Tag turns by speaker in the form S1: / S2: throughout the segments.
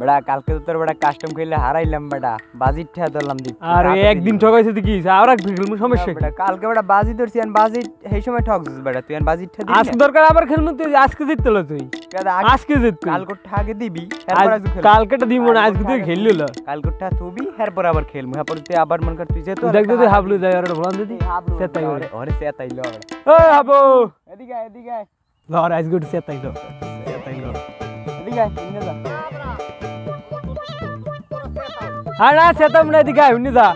S1: বেটা কালকে তো তোর বেটা কাস্টম খেলে হারাইলাম বেটা বাজির ঠেয়া ধরলাম দি
S2: আরে একদিন ঠকাইছে তুই কি আর এক খেলমু সমস্যা
S1: বেটা কালকে বেটা বাজি ধরছি আর বাজি এই সময় ঠকছিস বেটা তুই আর বাজির ঠেয়া দিবি
S2: আজকে দরকার আবার খেলমু তুই আজকে জিততে হলো তুই আজকে জিত
S1: কালকে ঠাকে দিবি এরপর আজ খেল
S2: কালকেটা দিব না আজকে তুই খেললি হলো
S1: কালকে ঠা তুবি এরপর আবার খেলমু এরপর তুই আবার মন কর তুই যে তো
S2: দেখ তুই হাবলু যাই আর বলান দিদি সেটাই
S1: ওরে সেটাইলো
S2: ওই হাবু
S1: এদিকে এদিকে
S2: লর আজকে সেটাইলো
S1: এদিকে ইনে যা
S2: আর না সেতাম না এদিকে হুনি যা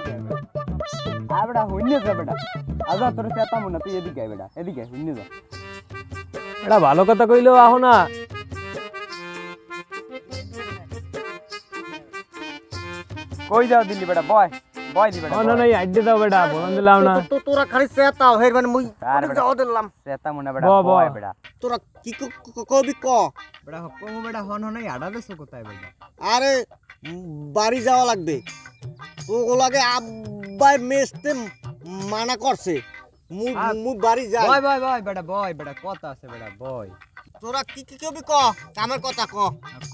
S1: আর বেটা হুইনে যা বেটা আজা তোর সেতাম না তুই এদিকে বেটা এদিকে হুইনে যা
S2: এটা ভালো কথা কইলো আহো না
S1: কই যাও দিল্লি বেটা বয় বয় দি বেটা
S2: না না আইডে দাও বেটা বলান দিলাম না
S3: তো তোরা খালি সেতাও হের মানে মুই
S1: আর বেটা
S3: যাও দিলাম
S1: সেতাম না বেটা বয় বেটা
S3: তোরা কি কবি ক
S1: বেটা হকমু বেটা হন হন আডা দেছো কোথায় বেটা
S3: আরে বাড়ি যাওয়া লাগবে ওগুলাকে আব্বাই মেসতে মানা করছে মুই বাড়ি যাই
S1: বয় বয় বয় বেটা বয় বেটা কথা আছে বেটা বয়
S3: তোরা কি কবি ক কামের কথা ক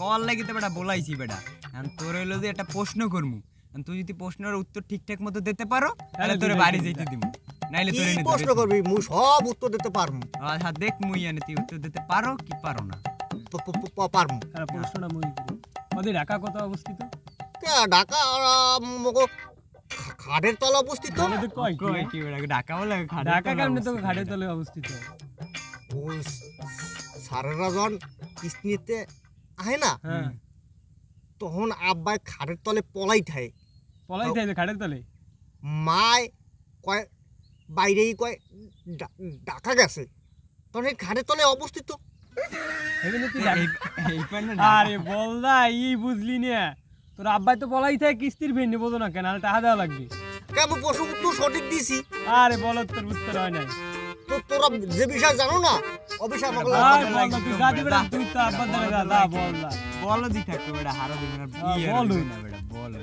S1: কল লাগিতে বেটা বলাইছি বেটা এখন তোর হইলো যে একটা প্রশ্ন করমু তুই যদি প্রশ্নের উত্তর ঠিকঠাক মতো দিতে পারো তাহলে তোরে বাড়ি যাইতে দিমু নাইলে তোরে
S3: কি
S1: নিতে
S3: প্রশ্ন করবি মুই সব উত্তর দিতে পারমু
S1: আচ্ছা দেখ মুই এনে তুই উত্তর দিতে পারো কি পারো না
S3: পারমু
S2: আর প্রশ্নটা মই ওদের ঢাকা কত অবস্থিত
S3: কে ঢাকা মগো খাটের তলা অবস্থিত
S2: আমাদের কই
S1: কই কি বেটা ঢাকা বলে
S2: ঢাকা কেমনে তো ঘাটের তলে অবস্থিত
S3: ওই সারেরা জন কিস্তিতে আহে না
S2: হ্যাঁ
S3: তখন আব্বাই খাটের তলে পলাই থাকে
S2: পলাই থাকে ঘাটের তলে
S3: মায় কয় বাইরেই কয় ঢাকা গেছে তখন এই ঘাটের তলে অবস্থিত
S2: এখানে তুই
S1: এই পান না
S2: আরে বল না ই বুঝলি না তোর আব্বাই তো পলাই থাকে কিস্তির ভিন্নি বোঝো না কেন টাকা দেওয়া লাগবে
S3: কেমন প্রশ্ন উত্তর সঠিক দিছি
S2: আরে বল তোর উত্তর হয় নাই
S3: তো তোরা যে বিষয় জানো না ও বিষয় আমাকে
S2: আরে বল না, তুই গাদি বেড়া তুই তো আব্বার দ্বারা যা বল না
S1: বলো দি থাকো বেটা হারা দিবেন আর
S2: বলো।
S1: না বেটা বলো